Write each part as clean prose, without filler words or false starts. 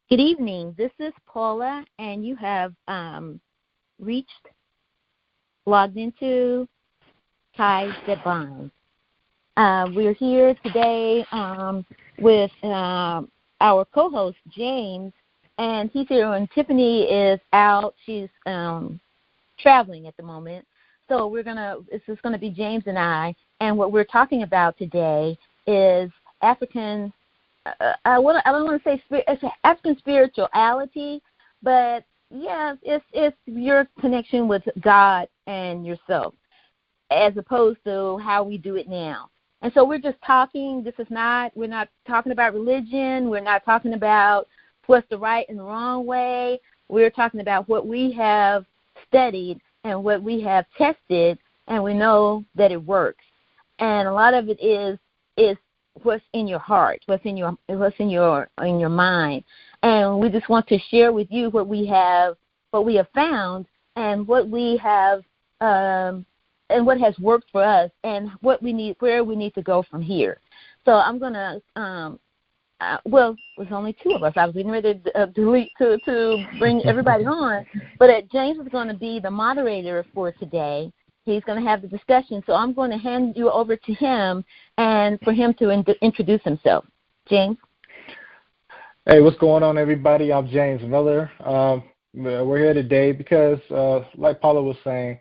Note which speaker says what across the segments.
Speaker 1: Good evening. This is Paula, and you have logged into Ties That Bind. We're here today with our co-host, James, and he's here when Tiffany is out. She's traveling at the moment. So this is going to be James and I, and what we're talking about today is African I don't want to say it's African spirituality, but yeah, it's your connection with God and yourself, as opposed to how we do it now. And so we're just talking. We're not talking about religion. We're not talking about what's the right and the wrong way. We're talking about what we have studied and what we have tested, and we know that it works. And a lot of it is what's in your heart, what's in your mind, and we just want to share with you what we have found, and what we have, and what has worked for us, and where we need to go from here. So I'm gonna, there's only two of us. I was getting ready to bring everybody on, but James is going to be the moderator for today. He's going to have the discussion, so I'm going to hand you over to him and for him to introduce himself. James?
Speaker 2: Hey, what's going on, everybody? I'm James Miller. We're here today because, like Paula was saying,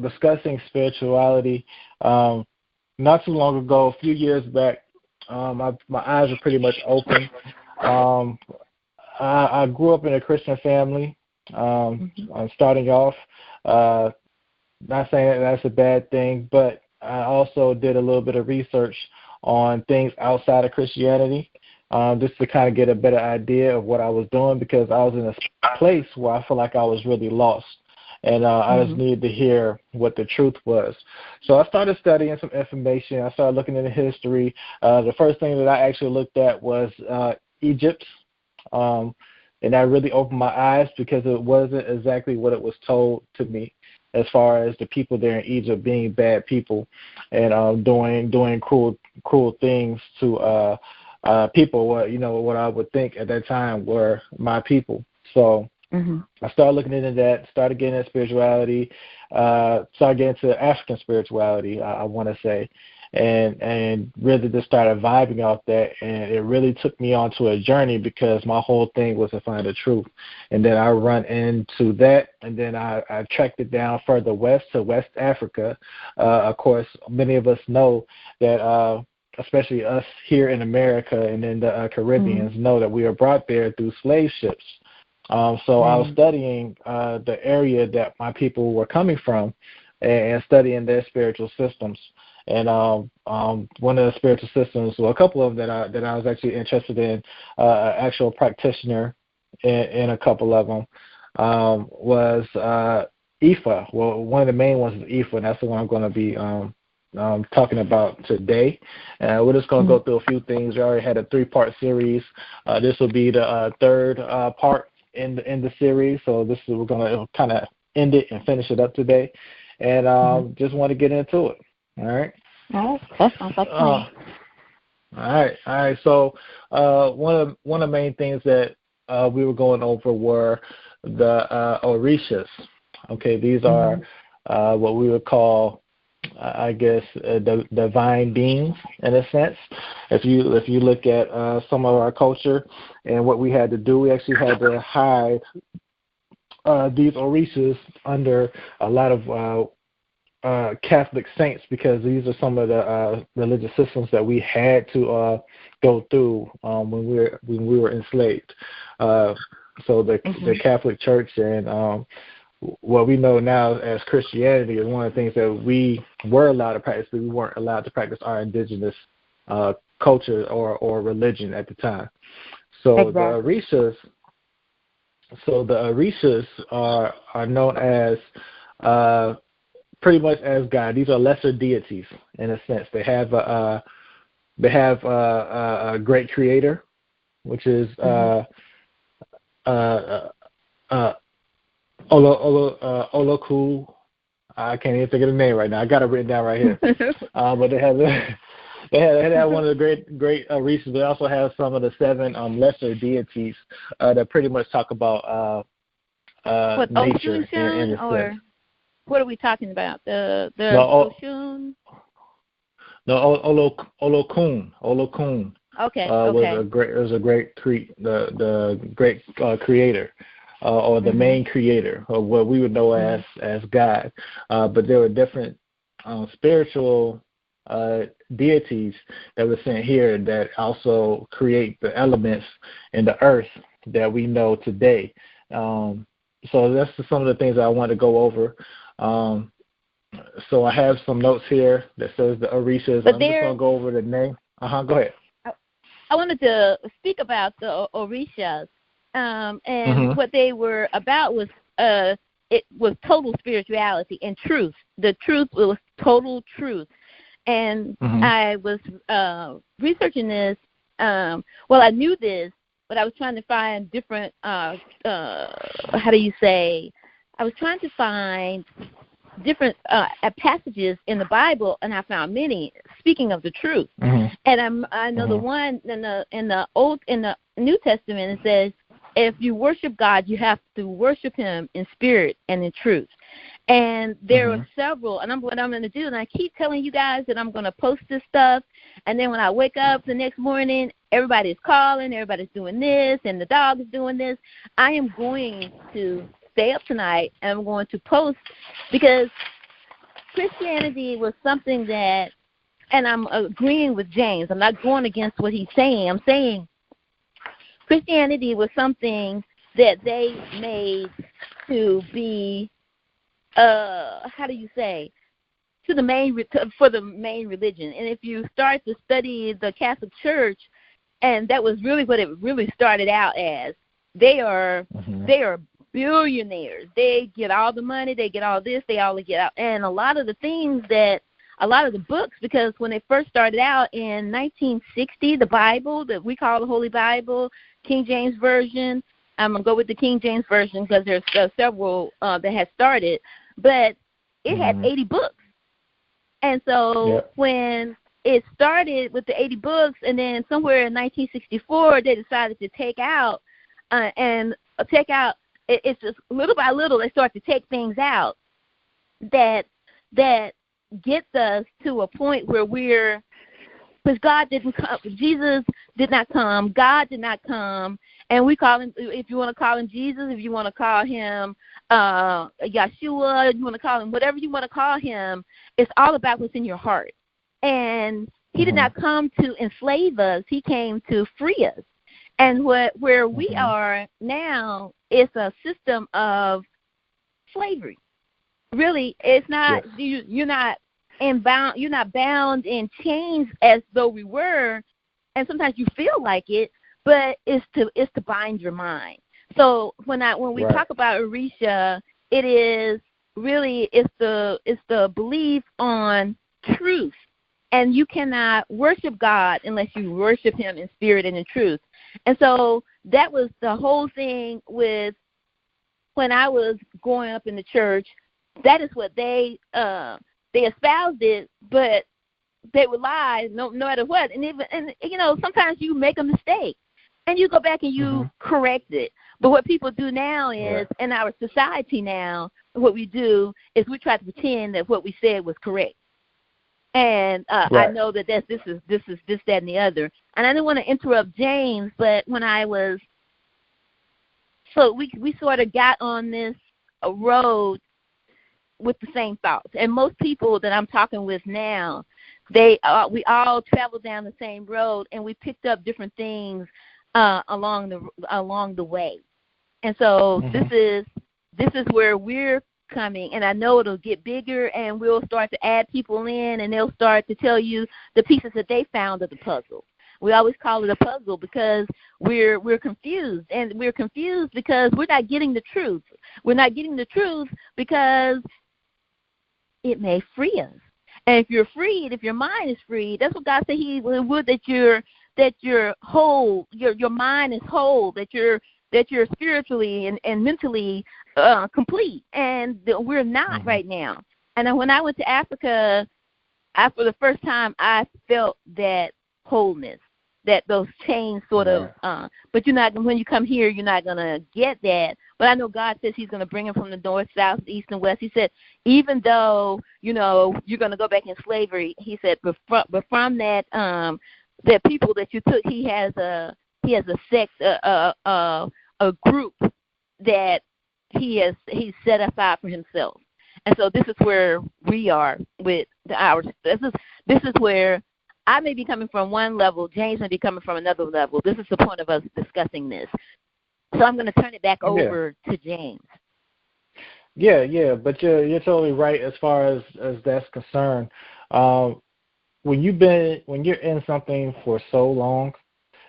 Speaker 2: discussing spirituality. Not too long ago, a few years back, my eyes were pretty much open. I grew up in a Christian family. Starting off, not saying that that's a bad thing, but I also did a little bit of research on things outside of Christianity, just to kind of get a better idea of what I was doing, because I was in a place where I feel like I was really lost, and I just needed to hear what the truth was. So I started studying some information. I started looking into history. The first thing that I actually looked at was Egypt, and that really opened my eyes, because it wasn't exactly what it was told to me, as far as the people there in Egypt being bad people and doing cruel things to people. What I would think at that time were my people. So I started looking into that, started getting into spirituality, started getting into African spirituality, I want to say, and really just started vibing off that, and it really took me onto a journey, because my whole thing was to find the truth. And then I run into that, and then I tracked it down further west to West Africa. Of course, many of us know that, especially us here in America and in the Caribbeans, know that we were brought there through slave ships. So I was studying the area that my people were coming from, and studying their spiritual systems. And one of the spiritual systems, well, a couple of them that I was actually interested in, an actual practitioner in a couple of them, was Ifa. Well, one of the main ones is Ifa, and that's the one I'm going to be talking about today. We're just going to go through a few things. We already had a 3-part series. This will be the third part in the series. So we're going to kind of end it and finish it up today, and just want to get into it. All right.
Speaker 1: That sounds like fun.
Speaker 2: All right. So one of the main things that we were going over were the orishas. Okay, these are what we would call, I guess, the divine beings in a sense. If you look at some of our culture and what we had to do, we actually had to hide these orishas under a lot of Catholic saints, because these are some of the religious systems that we had to go through when we were enslaved. So the Catholic Church and what we know now as Christianity is one of the things that we were allowed to practice, but we weren't allowed to practice our indigenous culture or religion at the time. So exactly. the orishas are known as pretty much as God. These are lesser deities in a sense. They have a great creator, which is Oloku. I can't even think of the name right now. I got it written down right here. But they have They had one of the great reasons. They also have some of the 7 lesser deities that pretty much talk about nature in a
Speaker 1: or
Speaker 2: sense.
Speaker 1: what are we talking about? The Oshun?
Speaker 2: No, Olokun. Olokun.
Speaker 1: Okay.
Speaker 2: Was a great the great creator. Or the main creator, or what we would know as God. But there were different spiritual deities that were sent here that also create the elements in the earth that we know today. So that's some of the things I want to go over. So I have some notes here that says the Orishas. I'm just going to go over the name. Go ahead.
Speaker 1: I wanted to speak about the Orishas. And what they were about was it was total spirituality and truth. The truth was total truth. And I was researching this. Well, I knew this, but I was trying to find different. How do you say? I was trying to find different passages in the Bible, and I found many speaking of the truth. And I know the one in the New Testament, it says, if you worship God, you have to worship Him in spirit and in truth. And there are several, and what I'm going to do, and I keep telling you guys that I'm going to post this stuff, and then when I wake up the next morning, everybody's calling, everybody's doing this, and the dog is doing this. I am going to stay up tonight, and I'm going to post, because Christianity was something that, and I'm agreeing with James, I'm not going against what he's saying, I'm saying Christianity was something that they made to be, how do you say, for the main religion. And if you start to study the Catholic Church, and that was really what it really started out as, they are billionaires. They get all the money, they get all this, they all get out. And a lot of the things that, a lot of the books, because when they first started out in 1960, the Bible that we call the Holy Bible, King James Version, I'm going to go with the King James Version because there's several that had started, but it had 80 books. And so when it started with the 80 books, and then somewhere in 1964, they decided to take out, it's just little by little, they start to take things out that gets us to a point where because God didn't come, Jesus did not come, God did not come, and we call him, if you want to call him Jesus, if you want to call him Yeshua, you want to call him whatever you want to call him, it's all about what's in your heart. And he did not come to enslave us, he came to free us. And where we are now is a system of slavery. Really, it's not, you're not bound in chains as though we were, and sometimes you feel like it, but it's to bind your mind. So when we talk about Orisha, it is really it's the belief on truth, and you cannot worship God unless you worship Him in spirit and in truth. And so that was the whole thing with when I was growing up in the church. That is what they espoused it, but they would lie no matter what. And sometimes you make a mistake, and you go back and you correct it. But what people do now is, in our society now, what we do is we try to pretend that what we said was correct. And I know that this is this, that, and the other. And I didn't want to interrupt James, but when I was, so we sort of got on this road with the same thoughts. And most people that I'm talking with now, we all traveled down the same road, and we picked up different things along the way. And so this is where we're coming, and I know it'll get bigger, and we'll start to add people in, and they'll start to tell you the pieces that they found of the puzzle. We always call it a puzzle because we're confused, and we're confused because we're not getting the truth. We're not getting the truth because it may free us. And if you're freed, if your mind is freed, that's what God said He would, that you're whole, your mind is whole, that you're spiritually and mentally complete, and we're not right now. And when I went to Africa, for the first time, I felt that wholeness, that those chains sort of, but you're not, when you come here, you're not going to get that. But I know God says he's going to bring them from the north, south, east, and west. He said, even though, you're going to go back in slavery, he said, but from that, that people that you took, he has a sect, a group that he's set aside for himself. And so this is where we are with ours. This is where I may be coming from one level, James may be coming from another level. This is the point of us discussing this. So I'm going to turn it back over to James.
Speaker 2: Yeah, but you're totally right as far as that's concerned. When you're in something for so long,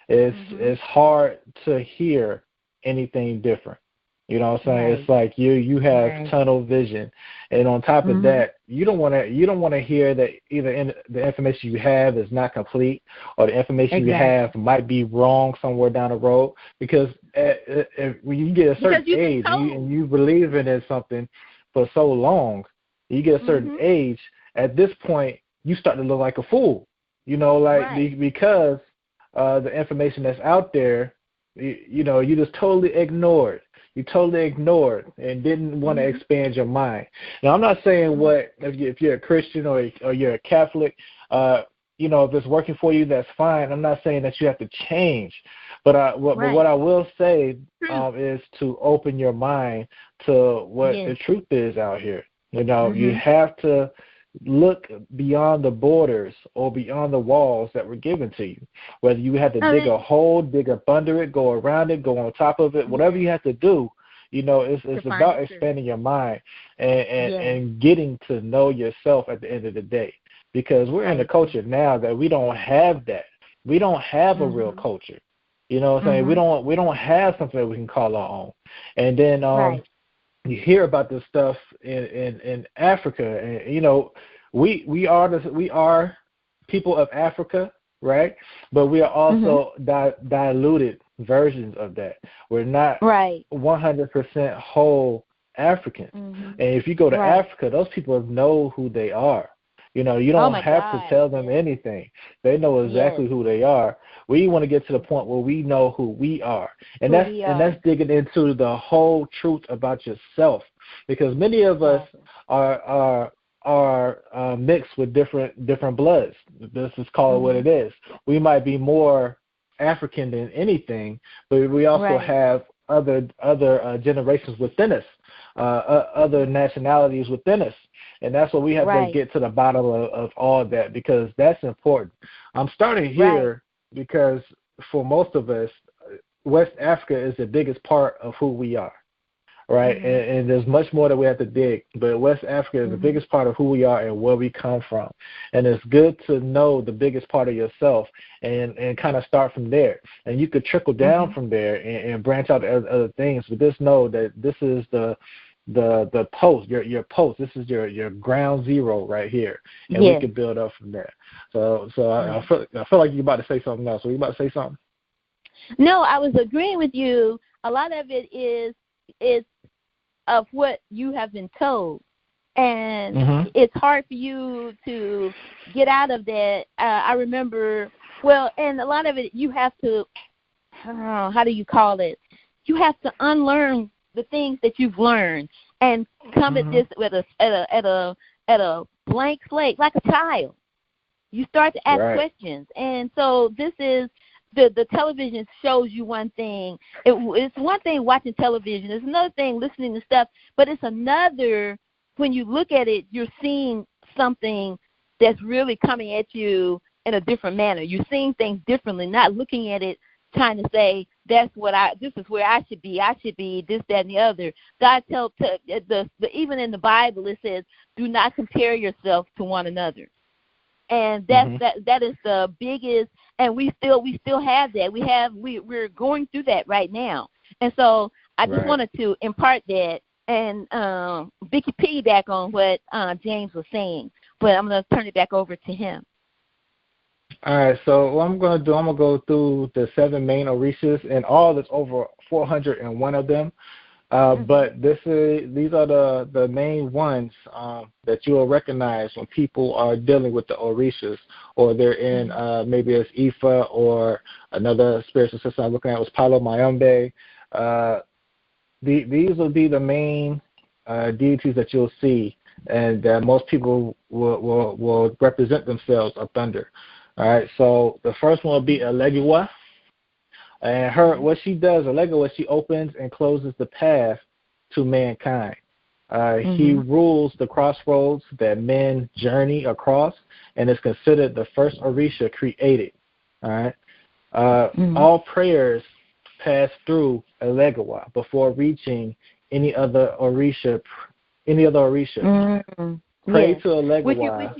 Speaker 2: it's hard to hear anything different. You know what I'm saying? Right. It's like you have tunnel vision, and on top of that, you don't want to hear that either the information you have is not complete, or the information you have might be wrong somewhere down the road. Because when you get a certain age and you believe in something for so long, you get a certain age. At this point, you start to look like a fool. Because the information that's out there, you just totally ignored. You totally ignored and didn't want to expand your mind. Now, I'm not saying if you're a Christian or you're a Catholic, if it's working for you, that's fine. I'm not saying that you have to change. But what I will say is to open your mind to what the truth is out here. You have to look beyond the borders or beyond the walls that were given to you. Whether you had to dig a hole, dig up under it, go around it, go on top of it, whatever you have to do, it's about expanding your mind and getting to know yourself at the end of the day. Because we're in a culture now that we don't have that. We don't have a real culture. You know what I'm saying? We don't have something that we can call our own. And then you hear about this stuff in Africa, and we are people of Africa, right? But we are also diluted versions of that. We're not 100% whole Africans. And if you go to Africa, those people know who they are. You don't have to tell them anything. They know exactly who they are. We want to get to the point where we know who we are. And that's digging into the whole truth about yourself. Because many of us are mixed with different bloods. This is called what it is. We might be more African than anything, but we also have other generations within us, other nationalities within us. And that's what we have to get to the bottom of all of that, because that's important. I'm starting here because for most of us, West Africa is the biggest part of who we are, right? And there's much more that we have to dig, but West Africa is the biggest part of who we are and where we come from. And it's good to know the biggest part of yourself and kind of start from there. And you could trickle down from there and branch out to other things, but just know that this is the post, your post. This is your ground zero right here, and we can build up from there. So I feel like you're about to say something else. Were you about to say something?
Speaker 1: No, I was agreeing with you. A lot of it is of what you have been told, and it's hard for you to get out of that. I remember, and a lot of it you have to, how do you call it? You have to unlearn the things that you've learned and come at this at a blank slate, like a child. You start to ask questions. And so this is the television shows you one thing. It's one thing watching television. It's another thing listening to stuff. But it's another, when you look at it, you're seeing something that's really coming at you in a different manner. You're seeing things differently, not looking at it trying to say, this is where I should be this, that, and the other. God tells even in the Bible it says, do not compare yourself to one another. And that is the biggest, and we still have that. We're going through that right now. And so I just wanted to impart that and piggyback on what James was saying. But I'm going to turn it back over to him.
Speaker 2: All right, so what I'm going to do, I'm going to go through the 7 main orishas, and all that's over 401 of them. But these are the main ones that you will recognize when people are dealing with the Orishas, or they're in maybe it's Ifa, or another spiritual system I'm looking at was Palo Mayombe. These will be the main deities that you'll see, and that most people will represent themselves up under. All right, so the first one will be Elegiwa. And what she does, Elegiwa, she opens and closes the path to mankind. He rules the crossroads that men journey across, and is considered the first Orisha created. All right, all prayers pass through Elegiwa before reaching any other Orisha. Pray to Elegiwa.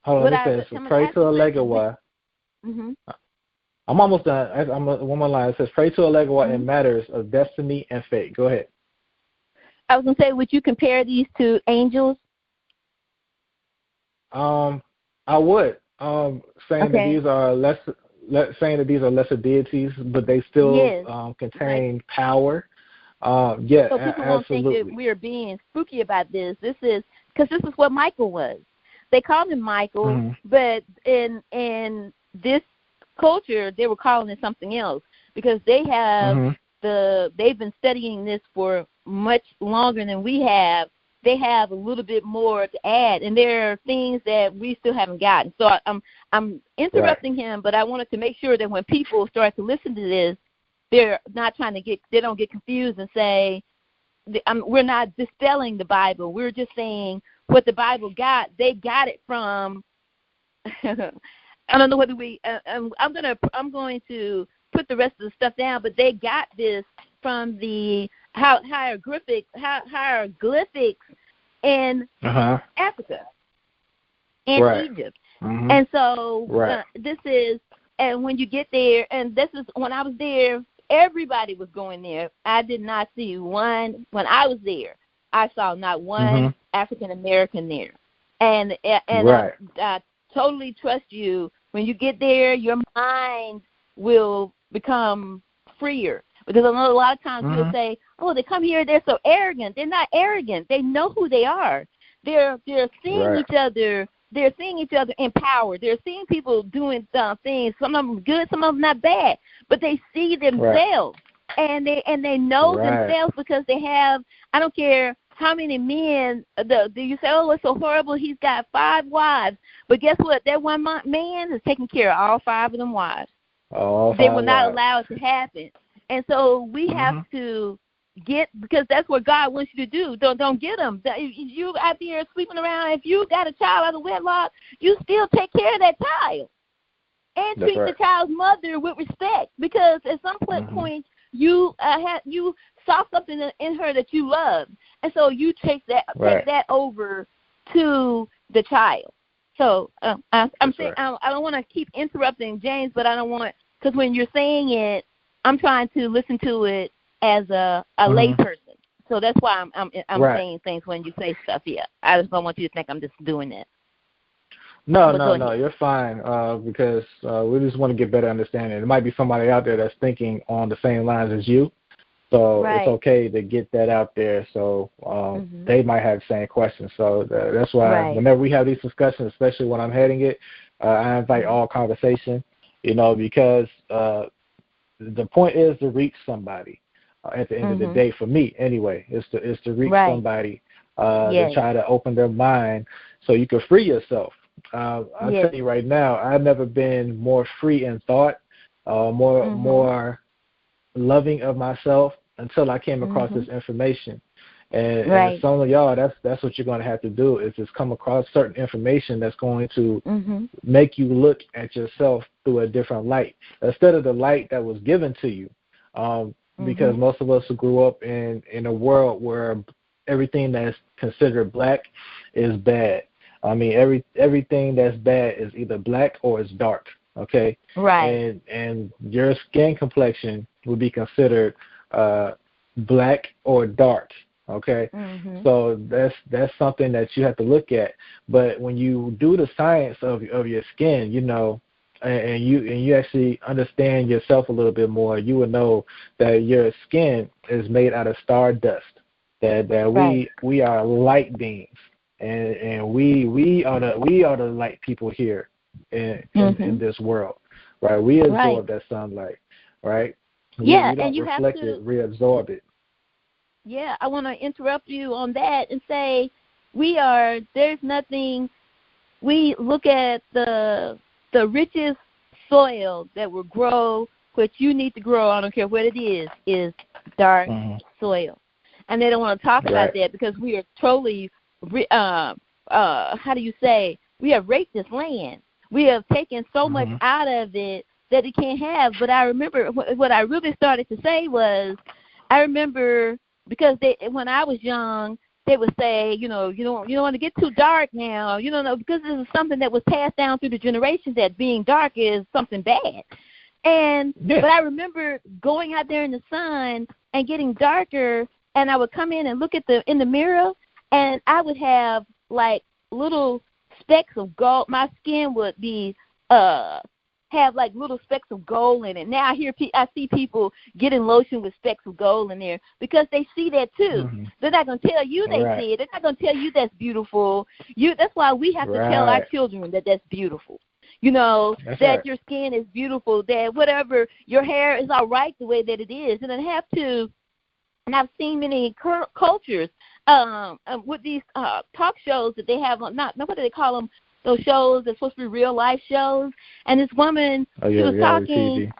Speaker 2: Hold on, let me finish. Pray to Elegiwa. I'm almost done. I'm one more line. It says, pray to Elegiwa in matters of destiny and fate. Go ahead.
Speaker 1: I was going to say, would you compare these to angels?
Speaker 2: I would. Saying that these are lesser deities, but they still contain power.
Speaker 1: So people won't think that we're being spooky about this. This is what Michael was. They called him Michael, but in this culture, they were calling it something else, because they have they've been studying this for much longer than we have. They have a little bit more to add, and there are things that we still haven't gotten. So I'm interrupting him, but I wanted to make sure that when people start to listen to this, they're not they don't get confused and say, we're not dispelling the Bible. We're just saying what the Bible got. They got it from. I don't know whether I'm going to put the rest of the stuff down, but they got this from the hieroglyphics in Africa, in Egypt. And so this is, and when you get there, and this is when I was there, everybody was going there. I did not see one. When I was there, I saw not one African American there. And I totally trust you. When you get there, your mind will become freer. Because I know a lot of times people say, "Oh, they come here, they're so arrogant." They're not arrogant. They know who they are. They're seeing each other. They're seeing each other in power. They're seeing people doing things. Some of them good, some of them not bad. But they see themselves, and they know themselves, because they have. I don't care how many men. Do you say, "Oh, it's so horrible. He's got 5 wives." But guess what? That one man is taking care of all 5 of them wives. They will not allow it to happen. And so we have to because that's what God wants you to do. Don't get them. You out there sleeping around, if you got a child out of wedlock, you still take care of that child. And treat the child's mother with respect, because at some point you saw something in her that you loved. And so you take that over to the child. So I'm saying I don't want to keep interrupting James, but I don't want, because when you're saying it, I'm trying to listen to it as a lay person. So that's why I'm saying things when you say stuff. Yeah, I just don't want you to think I'm just doing that.
Speaker 2: No, you're fine, because we just want to get better understanding. There might be somebody out there that's thinking on the same lines as you. So it's okay to get that out there, so they might have the same questions. So that's why whenever we have these discussions, especially when I'm heading it, I invite all conversation, because the point is to reach somebody at the end of the day. For me, anyway, is to reach somebody, to try to open their mind so you can free yourself. I'll tell you right now, I've never been more free in thought, more loving of myself, until I came across this information. And some of y'all, that's what you're going to have to do, is just come across certain information that's going to make you look at yourself through a different light, instead of the light that was given to you. Because most of us grew up in a world where everything that's considered black is bad. I mean, everything that's bad is either black or it's dark. Okay. Right. And your skin complexion would be considered black or dark. Okay. So that's something that you have to look at. But when you do the science of your skin, and you actually understand yourself a little bit more, you would know that your skin is made out of stardust. That we are light beings, and we are the light people here in this world, right? We absorb that sunlight, right?
Speaker 1: Yeah,
Speaker 2: we don't
Speaker 1: and you
Speaker 2: reflect
Speaker 1: have to
Speaker 2: reabsorb it.
Speaker 1: Yeah, I want to interrupt you on that and say there's nothing. We look at the richest soil that will grow what you need to grow. I don't care what it is dark soil, and they don't want to talk about that because we are totally. How do you say? We have raped this land. We have taken so much out of it that it can't have. But I remember what I really started to say was, I remember. Because when I was young, they would say, you don't want to get too dark now, because this is something that was passed down through the generations that being dark is something bad. But I remember going out there in the sun and getting darker, and I would come in and look in the mirror, and I would have like little specks of gold. My skin would be have like little specks of gold in it. Now I see people getting lotion with specks of gold in there because they see that too. They're not going to tell you they see it. They're not going to tell you that's beautiful. That's why we have to tell our children that that's beautiful. That your skin is beautiful, that whatever, your hair is all right the way that it is. And and I've seen many cultures with these talk shows that they have on, not what do they call them, those shows that's supposed to be real life shows, and this woman, she was talking,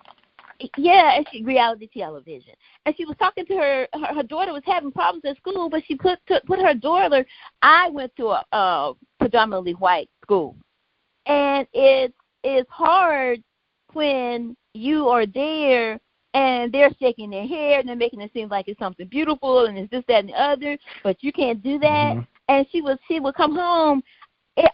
Speaker 1: reality television, and she was talking to her daughter was having problems at school, but she put her daughter. I went to a predominantly white school, and it's hard when you are there and they're shaking their hair and they're making it seem like it's something beautiful and it's this, that, and the other, but you can't do that. And she would come home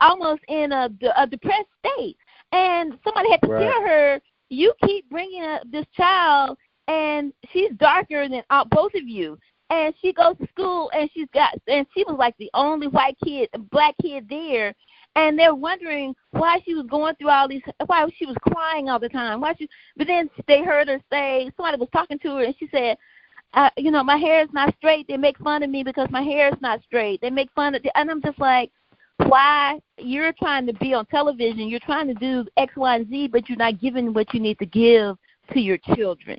Speaker 1: almost in a depressed state, and somebody had to tell her, you keep bringing up this child, and she's darker than both of you. And she goes to school, and she was like the only black kid there, and they're wondering why she was going through all these, why she was crying all the time, but then they heard her say, somebody was talking to her, and she said, my hair is not straight. They make fun of me because my hair is not straight. They make fun of, and I'm just like, why? You're trying to be on television, you're trying to do X, Y, and Z, but you're not giving what you need to give to your children.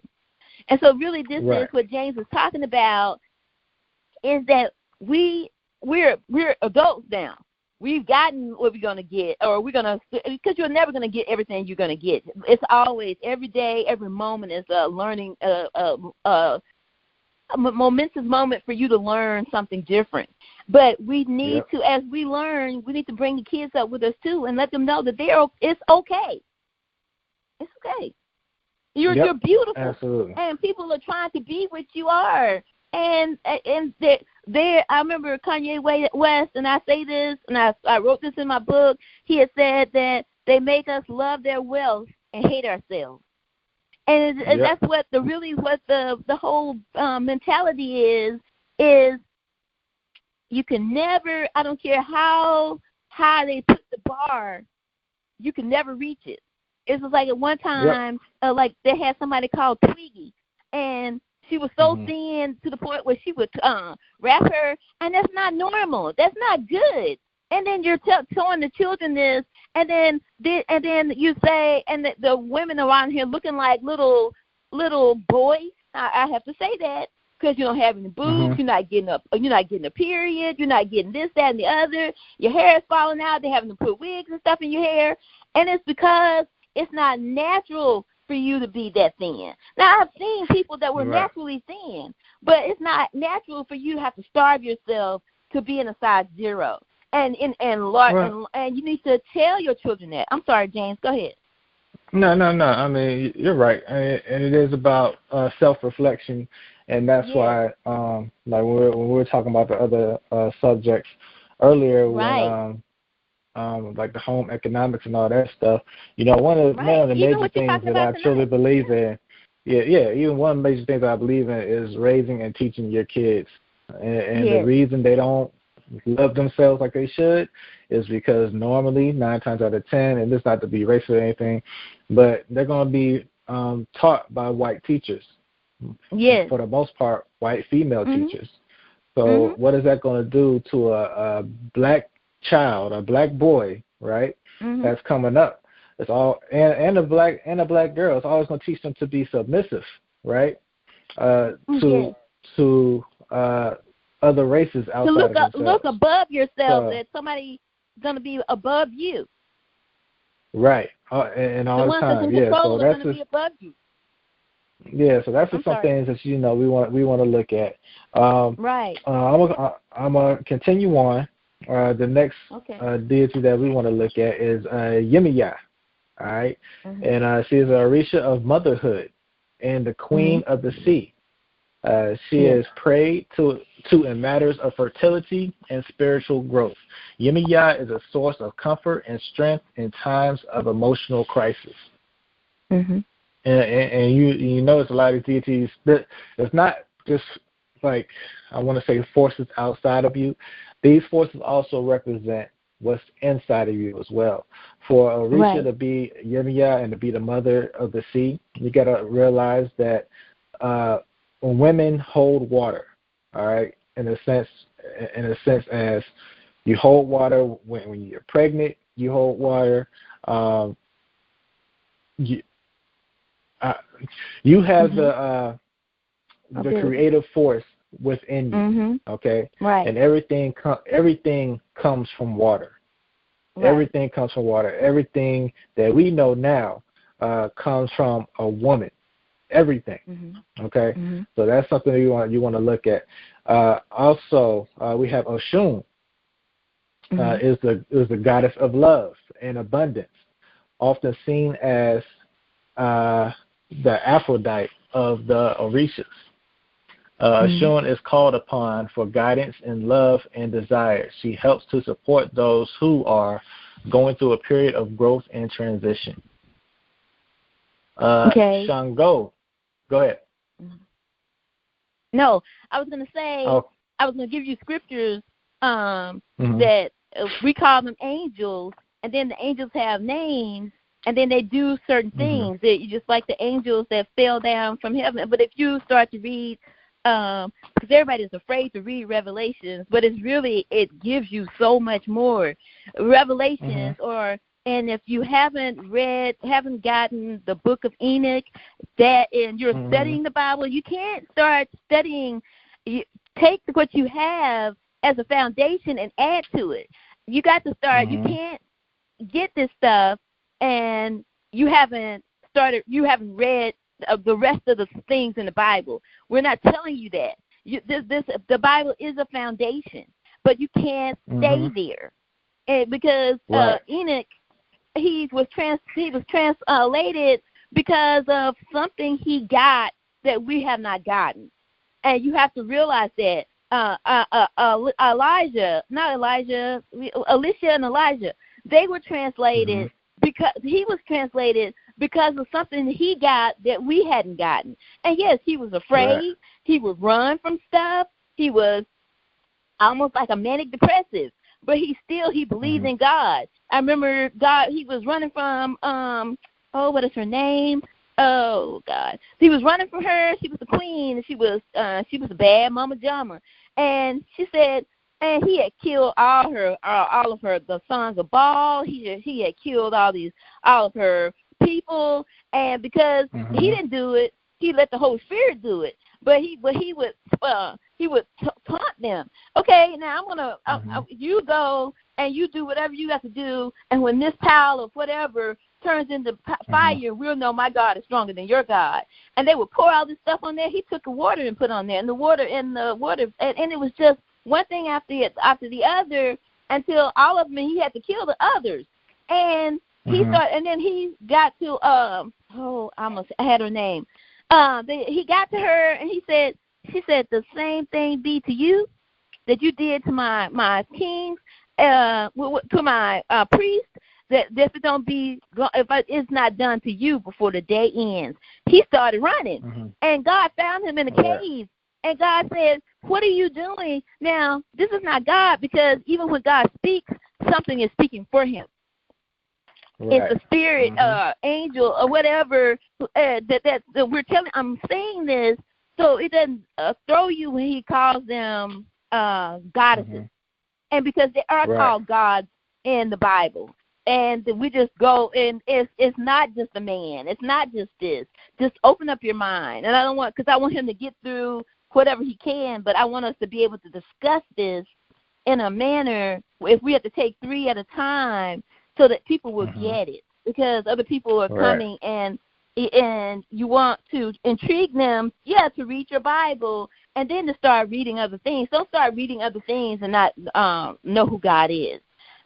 Speaker 1: And so really this is what James was talking about, is that we're adults now. We've gotten what we're going to get, or because you're never going to get everything you're going to get. It's always, every day, every moment is a learning, a momentous moment for you to learn something different. But we need to, as we learn, we need to bring the kids up with us too and let them know that it's okay. It's okay. You're beautiful.
Speaker 2: Absolutely.
Speaker 1: And people are trying to be what you are. And I remember Kanye West, and I say this, and I wrote this in my book. He had said that they make us love their wealth and hate ourselves. And that's what the whole mentality is you can never, I don't care how high they put the bar, you can never reach it. It was like at one time, like they had somebody called Twiggy, and she was so thin to the point where she would wrap her, and that's not normal. That's not good. And then you're showing the children this, and then you say, and the women around here looking like little boys. I have to say that, because you don't have any boobs, you're not getting a period, you're not getting this, that, and the other. Your hair is falling out. They're having to put wigs and stuff in your hair, and it's because it's not natural for you to be that thin. Now, I've seen people that were naturally thin, but it's not natural for you to have to starve yourself to be in a size 0. And you need to tell your children that. I'm sorry, James. Go ahead.
Speaker 2: No. I mean, you're right, and it is about self-reflection, and that's why, like when we were talking about the other subjects earlier, when like the home economics and all that stuff, one of the major things that I truly believe in, even one of the major things I believe in is raising and teaching your kids, and the reason they don't love themselves like they should is because normally 9 times out of 10, and this not to be racist or anything, but they're going to be taught by white teachers.
Speaker 1: Yes.
Speaker 2: For the most part, white female teachers. So what is that going to do to a black child, a black boy, right? That's coming up. It's all and a black girl. It's always going to teach them to be submissive, right? To other races outside
Speaker 1: to
Speaker 2: of themselves.
Speaker 1: look above yourself. That somebody's going to be above you.
Speaker 2: Right, and all the time. Yeah, so that's
Speaker 1: going to be above you.
Speaker 2: Yeah, so that's just some things that we want to look at.
Speaker 1: Right.
Speaker 2: I'm gonna continue on. The next deity that we want to look at is Yemiya. All right, and she is a Orisha of motherhood and the queen of the sea. She is prayed to in matters of fertility and spiritual growth. Yemiya is a source of comfort and strength in times of emotional crisis. And you notice a lot of these deities that it's not just like, I want to say, forces outside of you. These forces also represent what's inside of you as well. For Orisha to be Yemiya and to be the mother of the sea, you got to realize that when women hold water, all right, in a sense as you hold water when you're pregnant, you hold water. You have the creative force within you, okay?
Speaker 1: Right.
Speaker 2: And everything comes from water. Right. Everything comes from water. Everything that we know now comes from a woman. Everything, okay? So that's something you want to look at. Also, we have Oshun, is the goddess of love and abundance, often seen as the Aphrodite of the Orishas. Oshun is called upon for guidance in love and desire. She helps to support those who are going through a period of growth and transition. Shango, go ahead.
Speaker 1: No, I was going to say, I was going to give you scriptures that we call them angels, and then the angels have names, and then they do certain things. That just like the angels that fell down from heaven. But if you start to read, because everybody's afraid to read Revelations, but it gives you so much more. Revelations and if you haven't gotten the book of Enoch, and you're studying the Bible, you can't start studying. Take what you have as a foundation and add to it. You got to start. You can't get this stuff and you haven't read the rest of the things in the Bible. We're not telling you that. The Bible is a foundation, but you can't stay there, and because Enoch, he was translated because of something he got that we have not gotten, and you have to realize that Elisha and Elijah, they were translated because he was translated because of something he got that we hadn't gotten. And yes, he was afraid. Right. He would run from stuff. He was almost like a manic depressive, but he believed in God. I remember he was running from what is her name? Oh God. He was running from her. She was the queen, and she was a bad mama jama. And she said, and he had killed all of the sons of Baal. He had killed all of her people, and because he didn't do it, he let the Holy Spirit do it. But he would taunt them. Okay, now I'm gonna you go and you do whatever you have to do, and when this pile of whatever turns into fire, we'll know my God is stronger than your God. And they would pour all this stuff on there. He took the water and put on there, and the water, and it was just one thing after the other until all of them, he had to kill the others. And he started, and then he got to I had her name. He got to her, and she said, the same thing be to you that you did to my kings, to my priest. That if it's not done to you before the day ends. He started running, and God found him in a cave. And God said, what are you doing? Now, this is not God, because even when God speaks, something is speaking for him.
Speaker 2: Right.
Speaker 1: It's a spirit, angel, or whatever that we're telling. I'm saying this so it doesn't throw you when he calls them goddesses. And because they are called gods in the Bible. And we just go, and it's not just a man. It's not just this. Just open up your mind. And I want him to get through whatever he can, but I want us to be able to discuss this in a manner, if we have to take 3 at a time, so that people will get it. Because other people are coming, and you want to intrigue them, to read your Bible, and then to start reading other things. Don't start reading other things and not know who God is.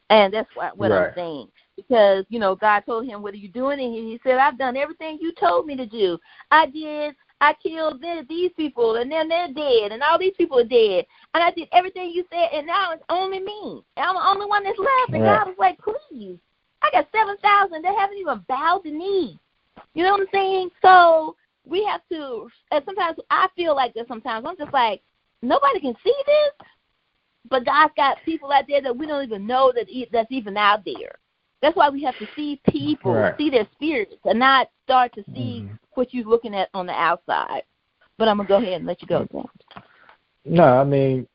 Speaker 1: And that's what I'm saying. Because, God told him, what are you doing? And he said, I've done everything you told me to do. I killed these people, and then they're dead, and all these people are dead. And I did everything you said, and now it's only me. And I'm the only one that's left. And God was like, please. I got 7,000 that haven't even bowed the knee. You know what I'm saying? So we have to, and sometimes I feel like this sometimes. I'm just like, nobody can see this, but God's got people out there that we don't even know that's even out there. That's why we have to see people, see their spirits, and not start to see what you're looking at on the outside. But I'm going to go ahead and let you go, James.
Speaker 2: No, I mean,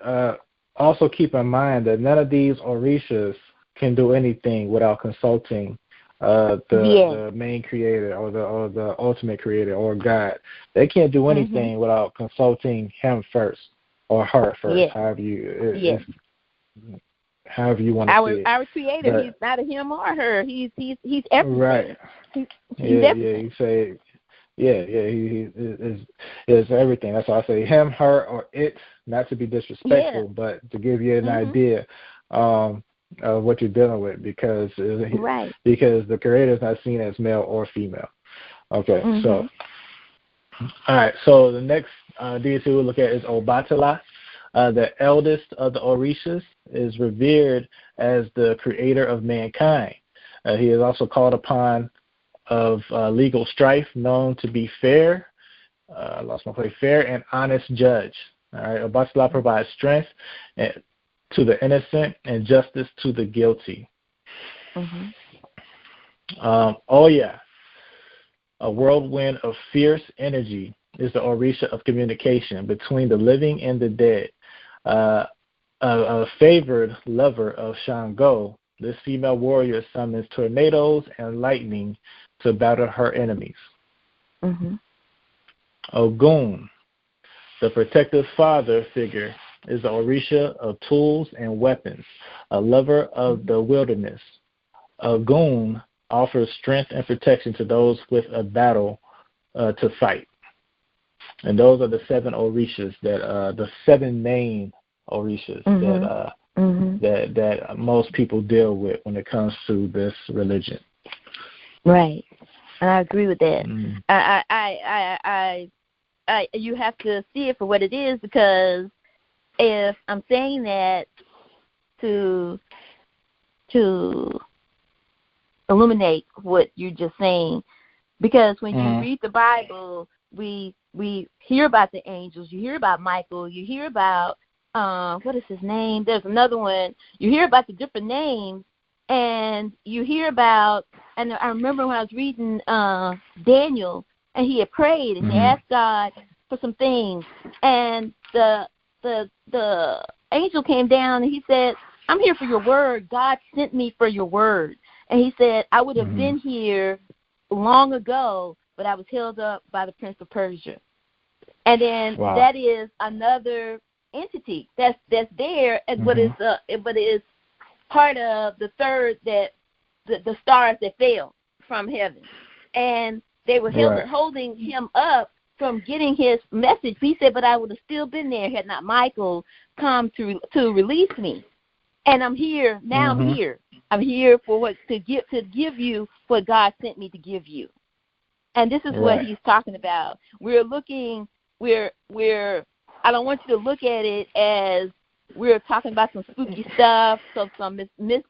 Speaker 2: also keep in mind that none of these orishas can do anything without consulting the main creator or the ultimate creator or God. They can't do anything without consulting him first or her first, however you want to see it.
Speaker 1: Our creator, he's not a him or her. He's everything. Right. He's everything.
Speaker 2: You say, he is everything. That's why I say him, her, or it, not to be disrespectful, but to give you an idea of what you're dealing with, because the creator is not seen as male or female. Okay, so all right. So the next deity we'll look at is Obatala. The eldest of the Orishas is revered as the creator of mankind. He is also called upon of legal strife, known to be fair. I lost my place. Fair and honest judge. All right. Obatala provides strength to the innocent and justice to the guilty. A whirlwind of fierce energy is the Orisha of communication between the living and the dead. A favored lover of Shango, this female warrior summons tornadoes and lightning to battle her enemies. Ogun, the protective father figure, is the Orisha of tools and weapons, a lover of the wilderness. Ogun offers strength and protection to those with a battle to fight. And those are the 7 Orishas, the 7 main Orishas that most people deal with when it comes to this religion.
Speaker 1: Right, and I agree with that. You have to see it for what it is, because if I'm saying that to illuminate what you're just saying, because when you read the Bible, we hear about the angels, you hear about Michael, you hear about what is his name? There's another one. You hear about the different names, and you hear about, and I remember when I was reading Daniel, and he had prayed and he asked God for some things, and the angel came down and he said, I'm here for your word. God sent me for your word. And he said, I would have been here long ago, but I was held up by the Prince of Persia. And then that is another entity that's there, but is part of the third, that the stars that fell from heaven, and they were holding him up from getting his message. He said, but I would have still been there had not Michael come to release me. And I'm here now. I'm here. I'm here for to give you what God sent me to give you. And this is what he's talking about. We're looking. I don't want you to look at it as we're talking about some spooky stuff, some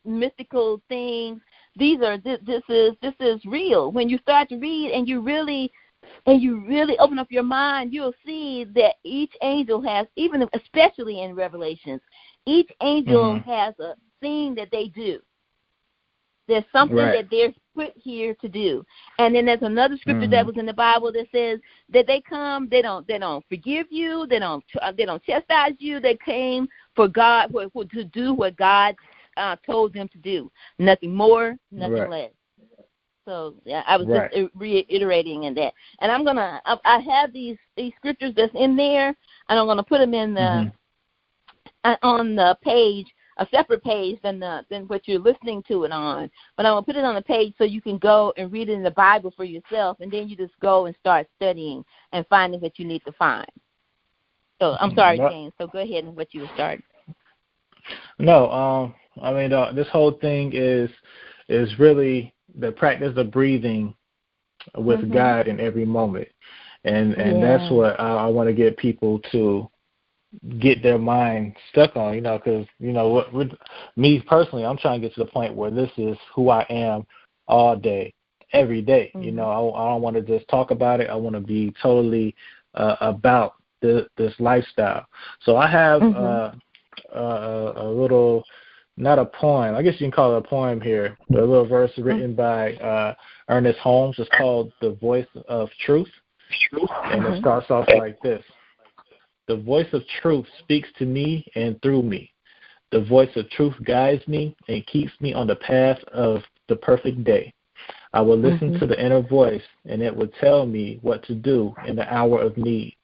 Speaker 1: mystical things. This is real. When you start to read and you really and you really open up your mind, you'll see that each angel has, even especially in Revelations, each angel has a thing that they do. There's something that they're put here to do. And then there's another scripture that was in the Bible that says that they come, they don't forgive you, they don't chastise you. They came for God, to do what God told them to do. Nothing more, nothing less. So I was just reiterating in that. And I have these scriptures that's in there, and I'm gonna put them in the on the page, a separate page than what you're listening to it on. But I'm going to put it on the page so you can go and read it in the Bible for yourself, and then you just go and start studying and finding what you need to find. So I'm sorry, James. So go ahead and what you were starting.
Speaker 2: No, I mean, this whole thing is really the practice of breathing with God in every moment. And that's what I want to get people to get their mind stuck on, because, with me personally, I'm trying to get to the point where this is who I am all day, every day. I don't want to just talk about it. I want to be totally about this lifestyle. So I have a little, not a poem, I guess you can call it a poem here, a little verse written by Ernest Holmes. It's called The Voice of Truth, and it starts off like this. The voice of truth speaks to me and through me. The voice of truth guides me and keeps me on the path of the perfect day. I will listen to the inner voice, and it will tell me what to do in the hour of need.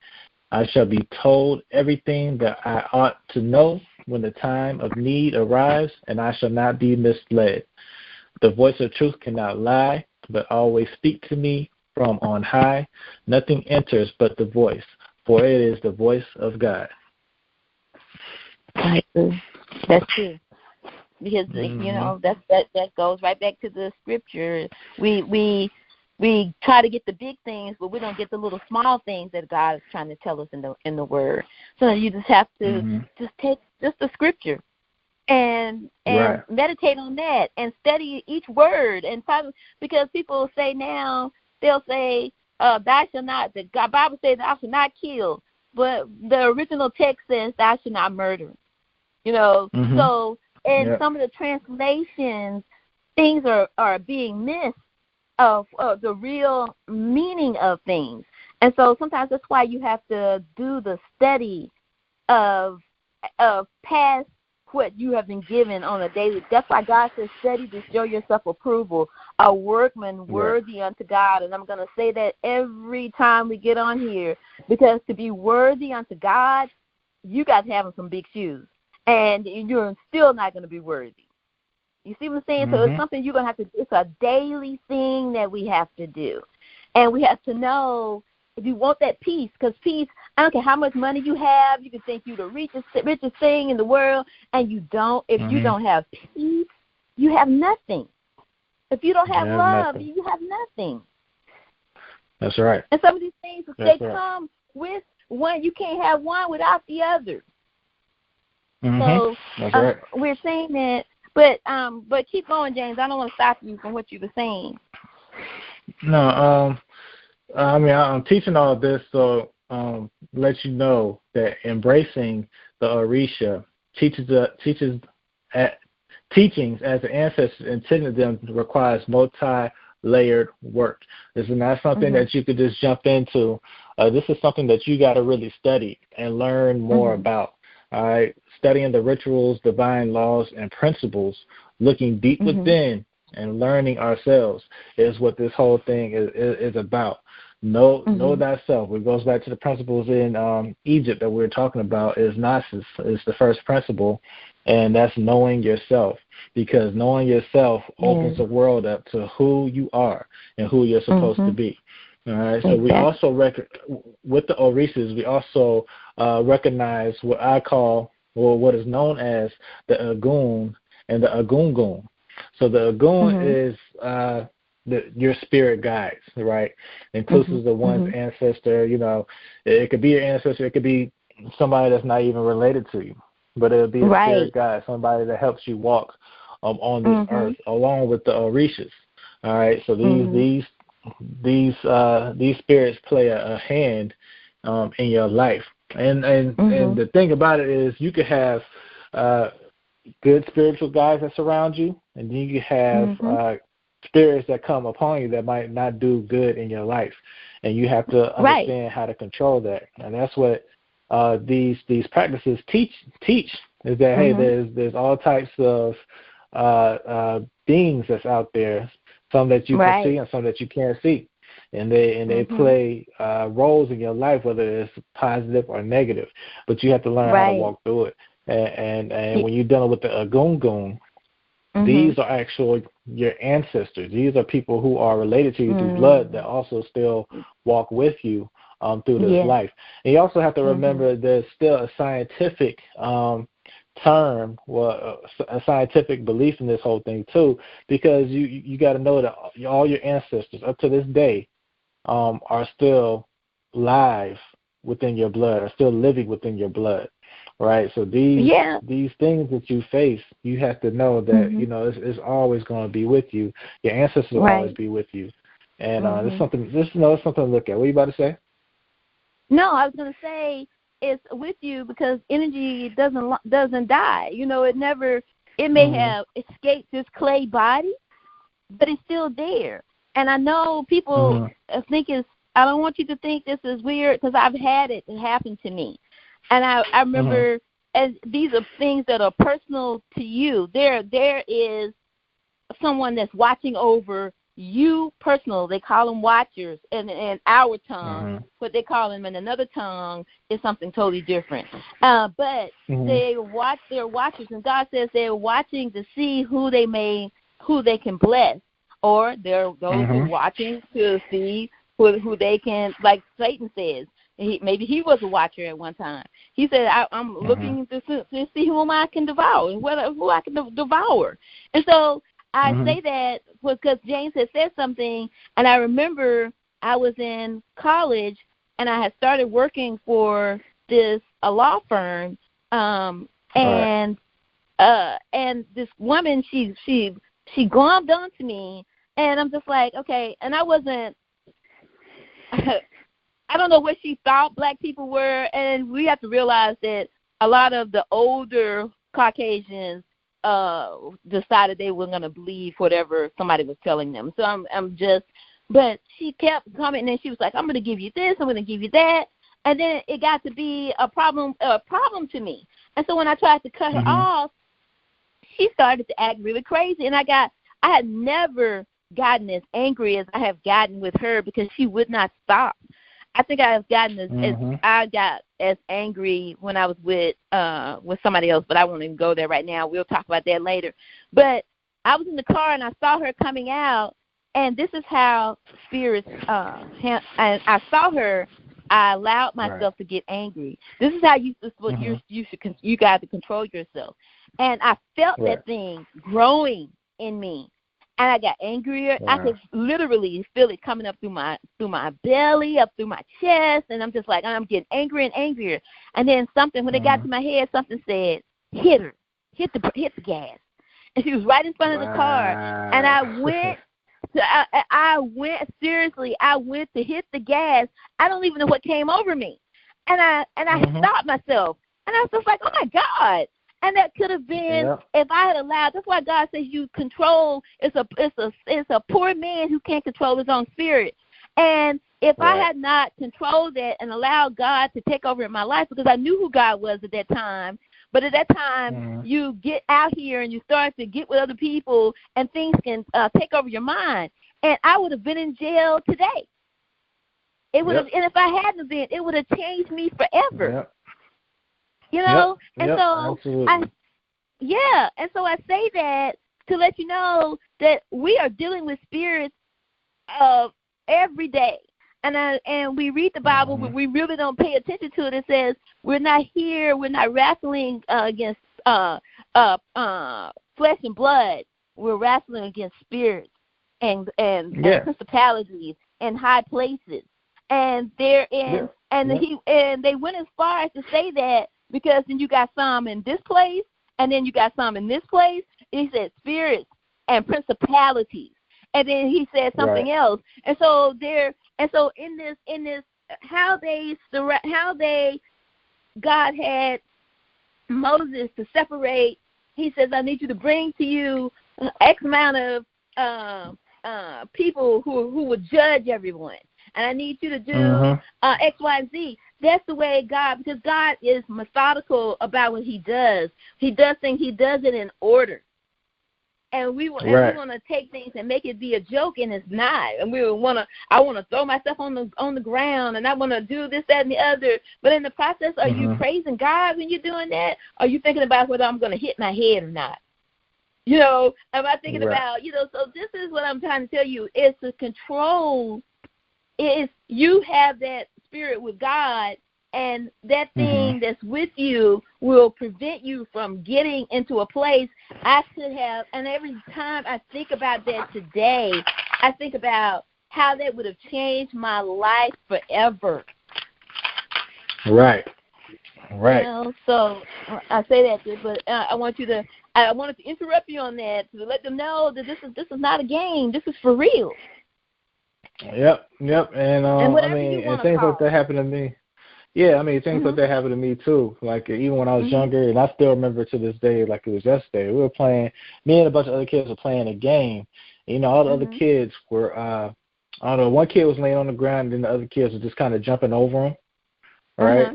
Speaker 2: I shall be told everything that I ought to know when the time of need arrives, and I shall not be misled. The voice of truth cannot lie, but always speak to me from on high. Nothing enters but the voice, for it is the voice of God.
Speaker 1: That's true. Because that goes right back to the scripture. We try to get the big things, but we don't get the little small things that God is trying to tell us in the Word. So you just have to just take just the scripture and meditate on that and study each word. And probably because people say now, they'll say, thou shalt not, the Bible says thou shalt not kill, but the original text says thou shalt not murder. So in some of the translations, things are being missed of the real meaning of things. And so sometimes that's why you have to do the study of past what you have been given on a daily. That's why God says, study to show yourself approval, a workman worthy unto God. And I'm going to say that every time we get on here, because to be worthy unto God, you got to have some big shoes. And you're still not going to be worthy. You see what I'm saying? So it's something you're going to have to do. It's a daily thing that we have to do. And we have to know if you want that peace, because peace, I don't care how much money you have, you can think you're the richest thing in the world, and you don't. If you don't have peace, you have nothing. If you don't have love, you have nothing.
Speaker 2: That's right.
Speaker 1: And some of these things, they come with one. You can't have one without the other. So we're saying that, but keep going, James. I don't want to stop you from what you were saying.
Speaker 2: No, I mean, I'm teaching all of this so let you know that embracing the Orisha teachings as the ancestors intended them requires multi-layered work. This is not something that you could just jump into. This is something that you got to really study and learn more about. All right, studying the rituals, divine laws, and principles, looking deep within and learning ourselves is what this whole thing is about. Know thyself. It goes back to the principles in Egypt that we were talking about. Is Gnosis is the first principle, and that's knowing yourself. Because knowing yourself opens the world up to who you are and who you're supposed to be. All right. So we also with the Orishas, we also recognize what I call, or what is known as, the Agun and the Agungun. So the Agun is your spirit guides, right? Inclusive of one's ancestor. It could be your ancestor. It could be somebody that's not even related to you, but it'll be a spirit guide, somebody that helps you walk on this earth, along with the Orishas. All right. So these these spirits play a hand in your life. And the thing about it is, you could have good spiritual guys that surround you, and then you have spirits that come upon you that might not do good in your life, and you have to understand how to control that. And that's what these practices teach is that hey, there's all types of beings that's out there, some that you can see and some that you can't see, and they play roles in your life, whether it's positive or negative, but you have to learn how to walk through it. And when you're dealing with the Agungun, these are actually your ancestors. These are people who are related to you through blood that also still walk with you through this life. And you also have to remember there's still a scientific term, a scientific belief in this whole thing too, because you got to know that all your ancestors up to this day are still live within your blood, are still living within your blood. Right, so these things that you face, you have to know that it's always going to be with you. Your ancestors will always be with you, and it's something. It's something to look at. What are you about to say?
Speaker 1: No, I was going to say it's with you because energy doesn't die. It may have escaped this clay body, but it's still there. And I know people think I don't want you to think this is weird because I've had it happen to me. And I remember, as these are things that are personal to you. There is someone that's watching over you personal. They call them watchers in our tongue, but they call them in another tongue is something totally different. But they're watchers, and God says they're watching to see who they can bless, or they're those who are watching to see who they can, like Satan says. Maybe he was a watcher at one time. He said, I'm looking to see whom I can devour and who I can devour. And so I say that because James had said something, and I remember I was in college, and I had started working for a law firm, and this woman, she glommed onto me, and I'm just like, okay, and I wasn't I don't know what she thought black people were, and we have to realize that a lot of the older Caucasians decided they were going to believe whatever somebody was telling them. So but she kept coming, and she was like, I'm going to give you this, I'm going to give you that, and then it got to be a problem to me. And so when I tried to cut her off, she started to act really crazy, and I had never gotten as angry as I have gotten with her because she would not stop. I think I have gotten I got as angry when I was with somebody else, but I won't even go there right now. We'll talk about that later. But I was in the car and I saw her coming out, and this is how spirits. And I saw her. I allowed myself to get angry. This is how you got to control yourself. And I felt that thing growing in me. And I got angrier. Wow. I could literally feel it coming up through my belly, up through my chest, and I'm just like, I'm getting angrier and angrier. And then when it got to my head, something said, hit her, hit the gas. And she was right in front of the car. And I went to hit the gas. I don't even know what came over me. And I stopped myself. And I was just like, oh my God. And that could have been if I had allowed. That's why God says you control. It's a poor man who can't control his own spirit. And if I had not controlled that and allowed God to take over in my life, because I knew who God was at that time. But at that time, you get out here and you start to get with other people, and things can take over your mind. And I would have been in jail today. It would have, and if I hadn't been, it would have changed me forever. And so and so I say that to let you know that we are dealing with spirits every day. And we read the Bible, but we really don't pay attention to it. It says we're not wrestling against flesh and blood. We're wrestling against spirits and principalities and high places. And they're in and they went as far as to say that, because then you got some in this place, and then you got some in this place. He said spirits and principalities. and then he said something else. And so in this how God had Moses to separate. He says, I need you to bring to you X amount of people who will judge everyone. And I need you to do X, Y, and Z. That's the way God, because God is methodical about what he does. He does things, he does it in order. And we want to take things and make it be a joke, and it's not. And I want to throw myself on the ground, and I want to do this, that, and the other. But in the process, are you praising God when you're doing that? Are you thinking about whether I'm going to hit my head or not? Am I thinking about, so this is what I'm trying to tell you, is to control, is you have that spirit with God, and that thing that's with you will prevent you from getting into a place I could have. And every time I think about that today, I think about how that would have changed my life forever.
Speaker 2: Right.
Speaker 1: So I say that, but I wanted to interrupt you on that to let them know that this is not a game. This is for real.
Speaker 2: Yep. And and things like that happen to me. Yeah, things like that happened to me too. Like even when I was younger, and I still remember to this day, like it was yesterday. We were playing. Me and a bunch of other kids were playing a game. All the other kids were. I don't know. One kid was laying on the ground, and the other kids were just kind of jumping over him. Right.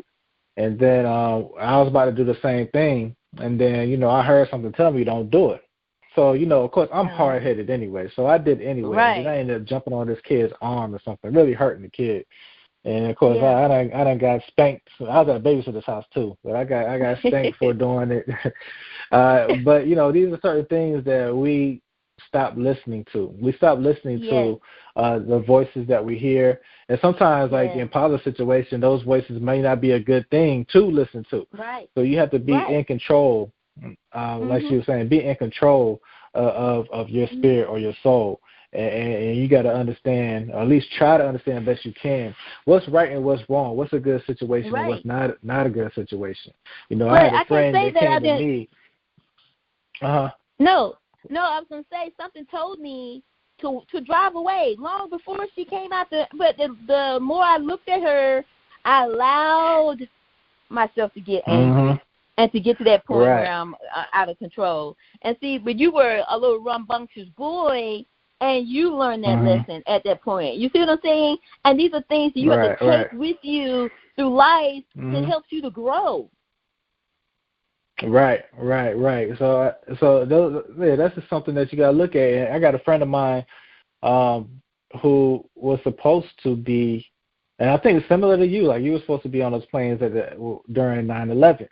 Speaker 2: And then I was about to do the same thing, and then I heard something tell me don't do it. So of course I'm hard headed anyway, so I did anyway.
Speaker 1: Right.
Speaker 2: And then I ended up jumping on this kid's arm or something, really hurting the kid. And of course, I done got spanked. I was at a babysitter's house too, but I got spanked for doing it. But these are certain things that we stop listening to. We stop listening to the voices that we hear, and sometimes, like in positive situations, those voices may not be a good thing to listen to.
Speaker 1: Right.
Speaker 2: So you have to be in control, like she was saying, be in control of your spirit or your soul. And you got to understand, or at least try to understand best you can, what's right and what's wrong, what's a good situation and what's not a good situation. I had a friend that came to me.
Speaker 1: No, I was going to say something told me to drive away long before she came out. But the more I looked at her, I allowed myself to get angry. And to get to that point where I'm out of control. And see, but you were a little rambunctious boy, and you learned that lesson at that point. You see what I'm saying? And these are things that you have to take with you through life that helps you to grow.
Speaker 2: Right. So that's just something that you got to look at. And I got a friend of mine who was supposed to be, and I think it's similar to you. Like you were supposed to be on those planes during 9/11.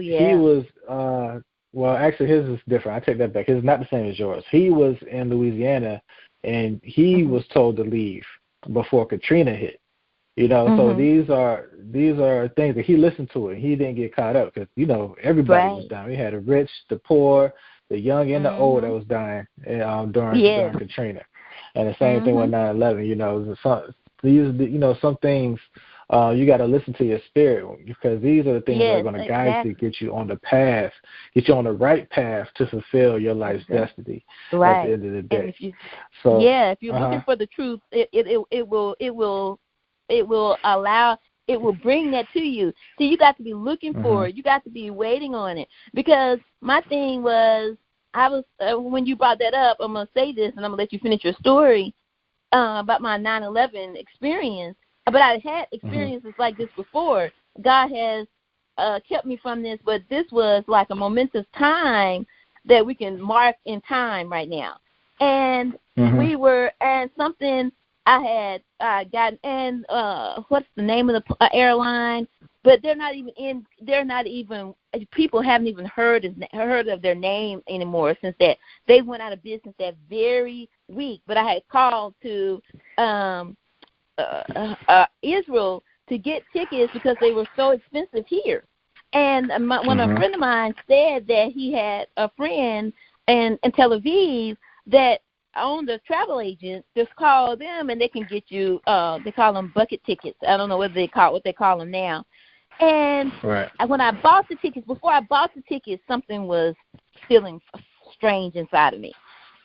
Speaker 2: He was. Well, actually, his is different. I take that back. His is not the same as yours. He was in Louisiana, and he was told to leave before Katrina hit. So these are things that he listened to it. He didn't get caught up because everybody was dying. We had the rich, the poor, the young, and the old that was dying during Katrina, and the same thing with 9/11. Some things. You got to listen to your spirit, because these are the things that are going to guide you, get you on the path, get you on the right path to fulfill your life's destiny at the end of the day. If you're looking for the truth, it will bring that to you. So you got to be looking for it. You got to be waiting on it. Because my thing was, when you brought that up, I'm going to say this, and I'm going to let you finish your story about my 9/11 experience. But I had experiences like this before. God has kept me from this, but this was like a momentous time that we can mark in time right now. And something I had gotten, and what's the name of the airline? But people haven't even heard of their name anymore since that. They went out of business that very week. But I had called to Israel to get tickets because they were so expensive here. And when a friend of mine said that he had a friend in Tel Aviv that owned a travel agent, just call them and they can get you, they call them bucket tickets. I don't know what they call them now. And when I bought the tickets, before I bought the tickets, something was feeling strange inside of me.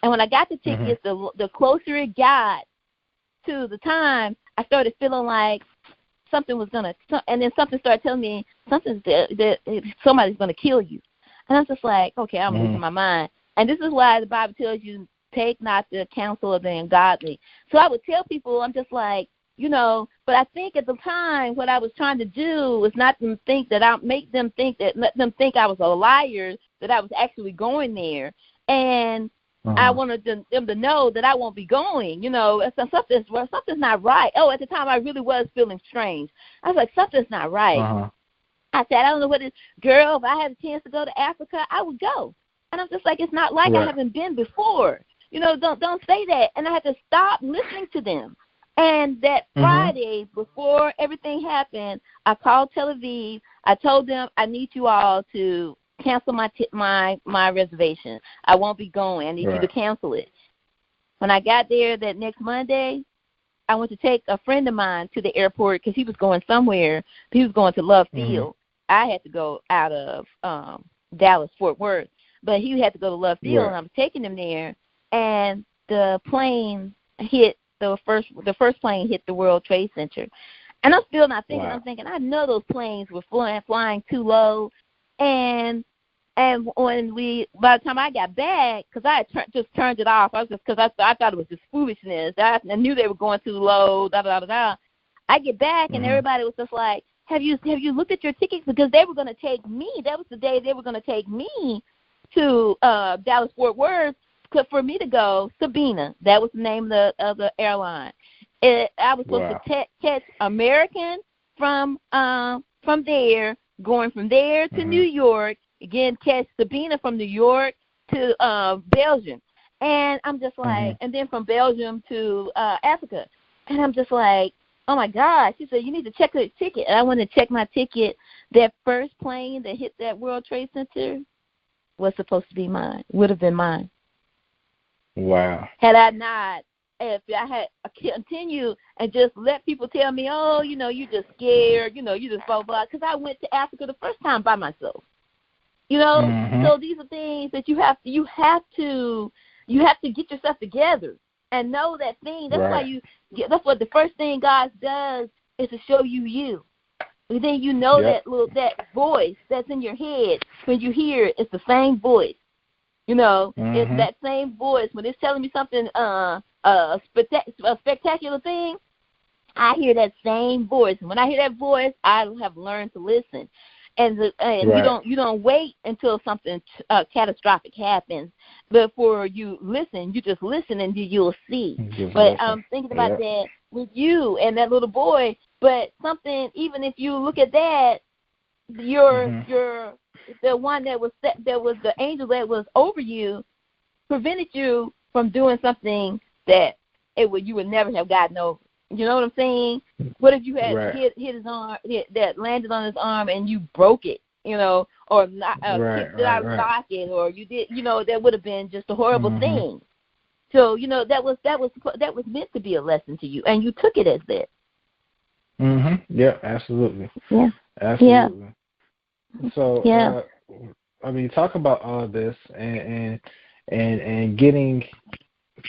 Speaker 1: And when I got the tickets, the closer it got to the time, I started feeling like something was gonna, and then something started telling me somebody's gonna kill you. And I'm just like, okay, I'm losing my mind. And this is why the Bible tells you, take not the counsel of the ungodly. So I would tell people, I'm just like, but I think at the time what I was trying to do was not to think that let them think I was a liar, that I was actually going there. And I wanted them to know that I won't be going. Something's not right. Oh, at the time I really was feeling strange. I was like, something's not right. I said, I don't know what it is. Girl, if I had a chance to go to Africa, I would go. And I'm just like, it's not like I haven't been before. Don't say that. And I had to stop listening to them. And that Friday, before everything happened, I called Tel Aviv. I told them, I need you all to cancel my reservation. I won't be going. I need you to cancel it. When I got there that next Monday, I went to take a friend of mine to the airport because he was going somewhere. He was going to Love Field. I had to go out of Dallas, Fort Worth. But he had to go to Love Field, and I was taking him there. And the plane hit, the first plane hit the World Trade Center. And I'm still not thinking. I'm thinking, I know those planes were flying too low. And when by the time I got back, because I had just turned it off, because I thought it was just foolishness. I knew they were going too low. I get back, and everybody was just like, have you looked at your tickets? Because they were going to take me. That was the day they were going to take me to Dallas Fort Worth for me to go. Sabina, that was the name of the airline. I was supposed to catch American from there, going from there to New York, again catch Sabina from New York to Belgium. And I'm just like, and then from Belgium to Africa. And I'm just like, oh my gosh. She said, you need to check your ticket. And I went to check my ticket. That first plane that hit that World Trade Center was supposed to be mine, would have been mine.
Speaker 2: Wow.
Speaker 1: Had I not, if I had continued and just let people tell me, oh, you just scared, you just blah, blah, because I went to Africa the first time by myself. So these are things that you have to get yourself together and know that thing. That's that's what the first thing God does is to show you. And then that voice that's in your head, when you hear it, it's the same voice. It's that same voice. When it's telling me something, a spectacular thing, I hear that same voice. And when I hear that voice, I have learned to listen. And you don't wait until something catastrophic happens before you listen. You just listen and you'll see. But I'm thinking about that with you and that little boy. But something, even if you look at that, the one that was the angel that was over you prevented you from doing something that you would never have gotten over. You know what I'm saying? What if you had hit his arm, that landed on his arm, and you broke it, or not, kicked it out of socket, or you did, that would have been just a horrible thing. So that was meant to be a lesson to you, and you took it as that.
Speaker 2: Yeah, absolutely.
Speaker 1: Yeah.
Speaker 2: Absolutely.
Speaker 1: Yeah.
Speaker 2: So, talk about all this and getting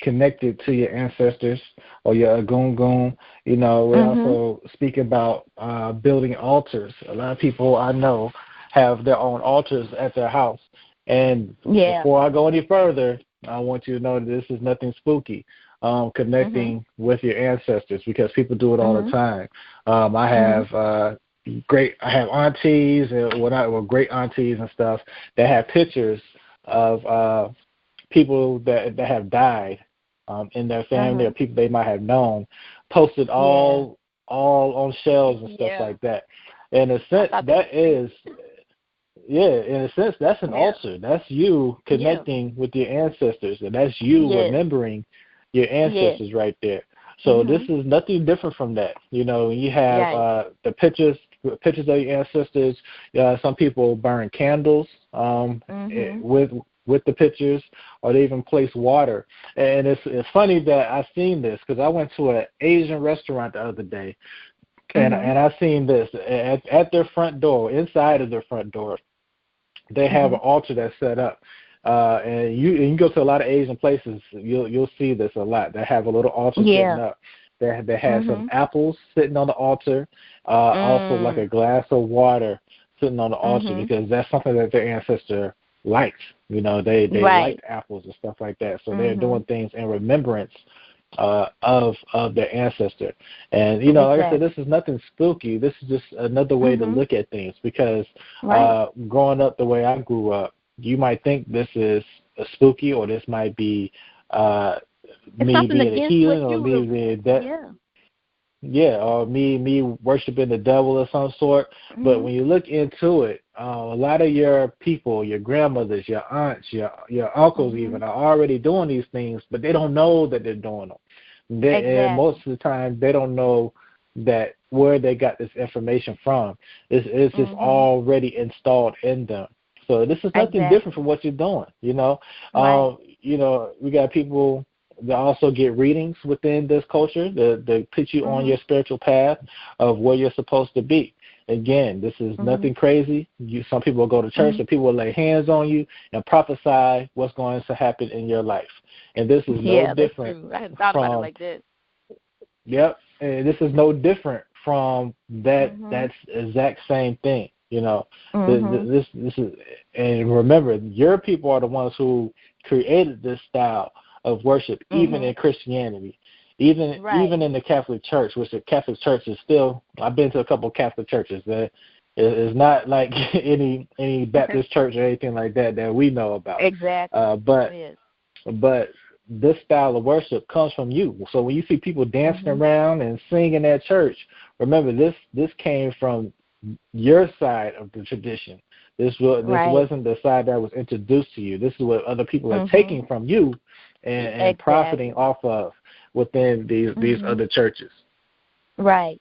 Speaker 2: connected to your ancestors or your agungun. We also speak about building altars. A lot of people I know have their own altars at their house. And before I go any further, I want you to know that this is nothing spooky. Connecting with your ancestors, because people do it all the time. I have I have aunties and great aunties and stuff that have pictures of people that have died in their family or people they might have known, posted all on shelves and stuff like that. In a sense, that's an altar. That's you connecting with your ancestors, and that's you remembering your ancestors right there. So this is nothing different from that. You have the pictures of your ancestors. Some people burn candles with the pictures, or they even place water. And it's funny that I've seen this, because I went to an Asian restaurant the other day, and I seen this at their front door, inside of their front door. They have an altar that's set up. and you go to a lot of Asian places, you'll see this a lot. They have a little altar sitting up. They have some apples sitting on the altar, also like a glass of water sitting on the altar, because that's something that their ancestor liked. You know, they liked apples and stuff like that. So they're doing things in remembrance of their ancestor. And, you know, like I said, this is nothing spooky. This is just another way to look at things, because growing up the way I grew up, you might think this is spooky, or this might be me being a heathen, or me being that. Yeah, or me worshiping the devil of some sort. But when you look into it, a lot of your people, your grandmothers, your aunts, your uncles even, are already doing these things, but they don't know that they're doing them. And most of the time, they don't know that where they got this information from. It's just already installed in them. So this is nothing different from what you're doing. You know, you know, we got people that also get readings within this culture that put you on your spiritual path of where you're supposed to be. Again, this is nothing crazy. Some people will go to church and people will lay hands on you and prophesy what's going to happen in your life. And this is no different.
Speaker 1: I hadn't thought about it like this.
Speaker 2: Yep, and this is no different from that. That's exact same thing. You know, this is, and remember, your people are the ones who created this style of worship, even in Christianity, even in the Catholic Church, which the Catholic Church is still. I've been to a couple of Catholic churches. That is not like any Baptist church or anything like that we know about.
Speaker 1: Exactly.
Speaker 2: But this style of worship comes from you. So when you see people dancing around and singing at church, remember this came from your side of the tradition. This wasn't the side that was introduced to you. This is what other people are taking from you and profiting off of within these other churches.
Speaker 1: Right.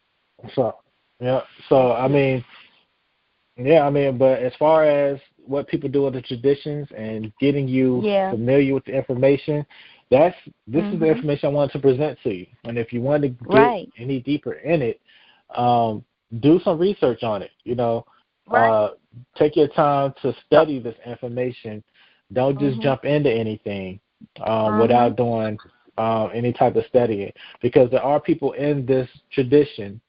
Speaker 2: So, yeah. So, I mean, but as far as what people do with the traditions and getting you familiar with the information, this is the information I wanted to present to you. And if you want to get any deeper in it, do some research on it. You know, take your time to study this information. Don't just jump into anything without doing any type of studying, because there are people in this tradition,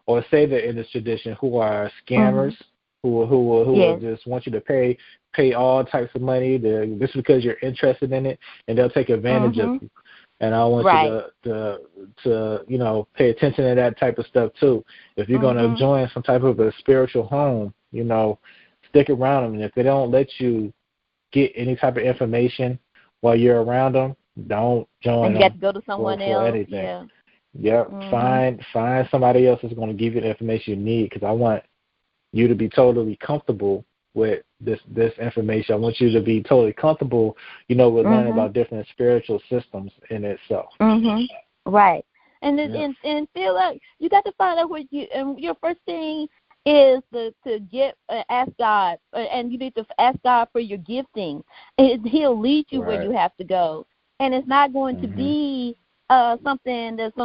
Speaker 2: or say they're in this tradition, who are scammers, who will just want you to pay all types of money just because you're interested in it, and they'll take advantage of you. And I want you to you know, pay attention to that type of stuff too. If you're going to join some type of a spiritual home, you know, stick around them. And if they don't let you get any type of information while you're around them, don't join them.
Speaker 1: You got to go to someone else.
Speaker 2: Anything. Find somebody else that's going to give you the information you need, because I want you to be totally comfortable with this information. I want you to be totally comfortable, you know, with learning about different spiritual systems in itself.
Speaker 1: Right. And feel like you got to find out what you, and your first thing is to ask God, and you need to ask God for your gifting. And He'll lead you where you have to go. And it's not going to be something that's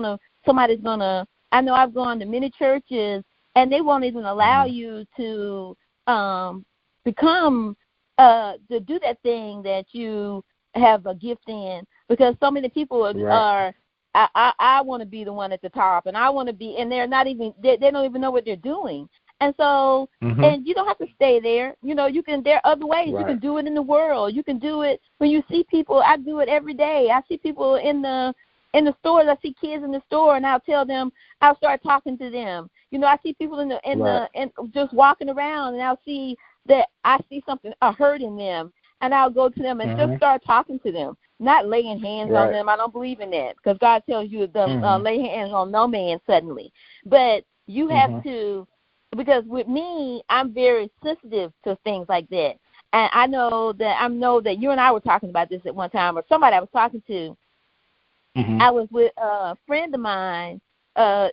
Speaker 1: somebody's gonna. I know I've gone to many churches, and they won't even allow you to become to do that thing that you have a gift in, because so many people are I want to be the one at the top, and I want to be, and they're not even they don't even know what they're doing. And so and you don't have to stay there. You know, you can, there are other ways. You can do it in the world. You can do it when you see people. I do it every day. I see people in the stores. I see kids in the store, and I'll tell them, I'll start talking to them. You know, I see people in just walking around, and I'll see that I see something, a hurt in them, and I'll go to them and just start talking to them, not laying hands on them. I don't believe in that, because God tells you to lay hands on no man suddenly. But you have to, because with me, I'm very sensitive to things like that. And I know that you and I were talking about this at one time, or somebody I was talking to. I was with a friend of mine. I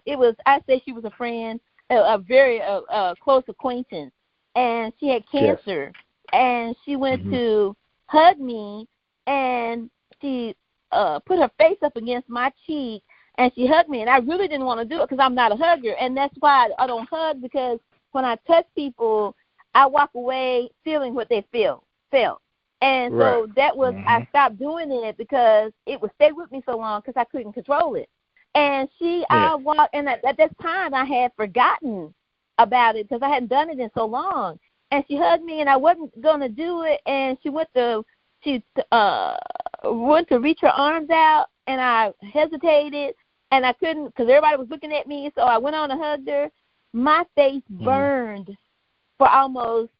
Speaker 1: say she was a friend, a very close acquaintance, and she had cancer. And she went to hug me, and she put her face up against my cheek, and she hugged me. And I really didn't want to do it, because I'm not a hugger, and that's why I don't hug, because when I touch people, I walk away feeling what they felt. And so that was, I stopped doing it because it would stay with me so long because I couldn't control it. And I walked, and at this time I had forgotten about it because I hadn't done it in so long. And she hugged me, and I wasn't going to do it. And she went to reach her arms out, and I hesitated, and I couldn't because everybody was looking at me. So I went on and hugged her. My face burned for almost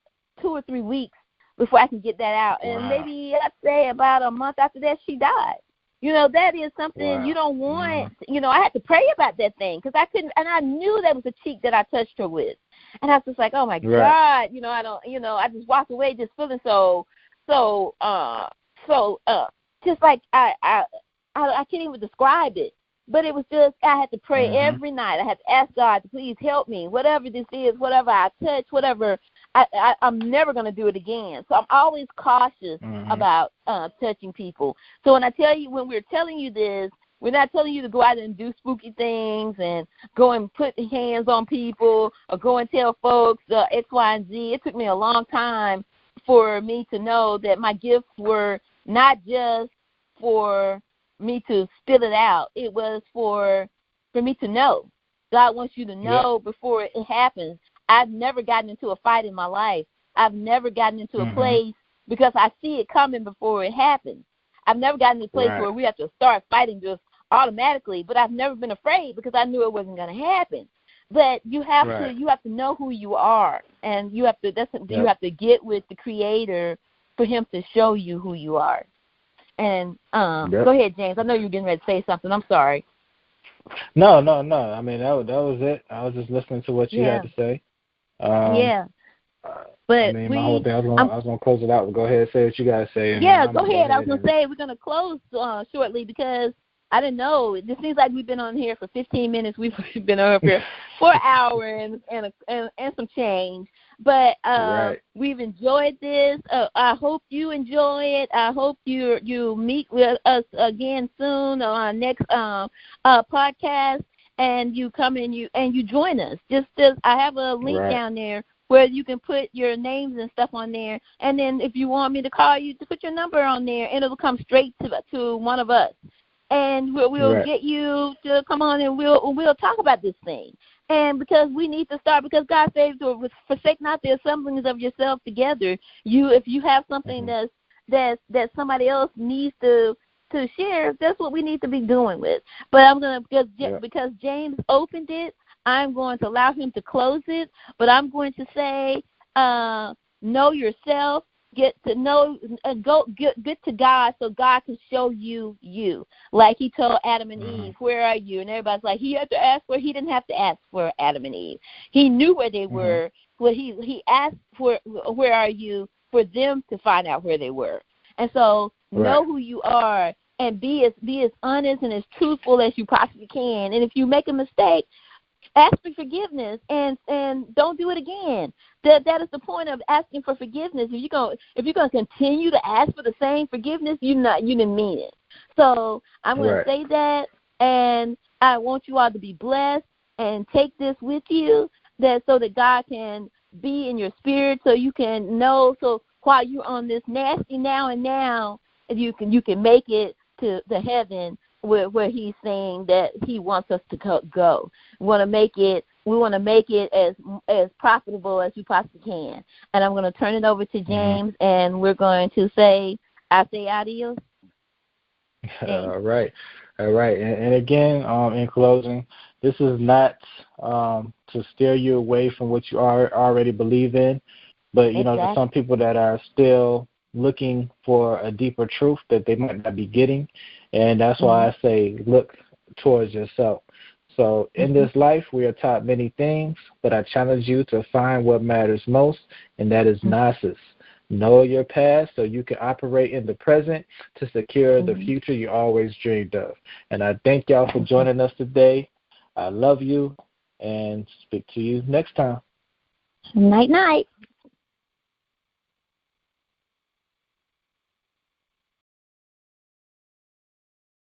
Speaker 1: 2 or 3 weeks before I could get that out. And maybe I'd say about a month after that, she died. You know, that is something you don't want. You know, I had to pray about that thing because I couldn't, and I knew that was a cheek that I touched her with. And I was just like, oh, my God, you know, I just walked away just feeling just like I can't even describe it. But it was just, I had to pray every night. I had to ask God to please help me, whatever this is, whatever I touch, whatever. I'm never going to do it again. So I'm always cautious about touching people. So when we're telling you this, we're not telling you to go out and do spooky things and go and put hands on people or go and tell folks X, Y, and Z. It took me a long time for me to know that my gifts were not just for me to spill it out. It was for me to know. God wants you to know before it happens. I've never gotten into a fight in my life. I've never gotten into a place because I see it coming before it happens. I've never gotten to a place where we have to start fighting just automatically, but I've never been afraid because I knew it wasn't going to happen. But you have to know who you are, and you have to you have to get with the Creator for Him to show you who you are. And go ahead, James. I know you're getting ready to say something. I'm sorry.
Speaker 2: No. I mean, that was it. I was just listening to what you had to say. But I mean, my whole thing, I was going to close it out. But go ahead and say what you got to say.
Speaker 1: Yeah, go ahead. I was going to say we're going to close shortly because I didn't know. It just seems like we've been on here for 15 minutes. We've been on here for an hour and some change. But we've enjoyed this. I hope you enjoy it. I hope you meet with us again soon on our next podcast, and you come and you join us. Just I have a link down there where you can put your names and stuff on there, and then if you want me to call you, to put your number on there, and it'll come straight to one of us, and we'll get you to come on, and we'll talk about this thing. And because we need to start, because God says, forsake not the assemblies of yourself together. If you have something that somebody else needs to share, that's what we need to be doing with. But I'm going to, because James opened it, I'm going to allow him to close it. But I'm going to say, know yourself. Get to know, get to God so God can show you. Like He told Adam and Eve, where are you? And everybody's like, He had to ask for. He didn't have to ask for Adam and Eve. He knew where they were. But he asked for, where are you, for them to find out where they were. And so know who you are and be as honest and as truthful as you possibly can. And if you make a mistake, ask for forgiveness and don't do it again. That is the point of asking for forgiveness. If you're gonna continue to ask for the same forgiveness, you didn't mean it. So I'm gonna say that, and I want you all to be blessed and take this with you, so that God can be in your spirit, so you can know. So while you're on this nasty now, you can make it to the heaven where He's saying that He wants us to go. We want to make it as profitable as we possibly can. And I'm going to turn it over to James, and we're going to say, I say adios.
Speaker 2: All right. And again, in closing, this is not to steer you away from what you already believe in, but there's some people that are still looking for a deeper truth that they might not be getting. And that's why I say look towards yourself. So in this life, we are taught many things, but I challenge you to find what matters most, and that is gnosis. Know your past so you can operate in the present to secure the future you always dreamed of. And I thank y'all for joining us today. I love you, and speak to you next time.
Speaker 1: Night, night.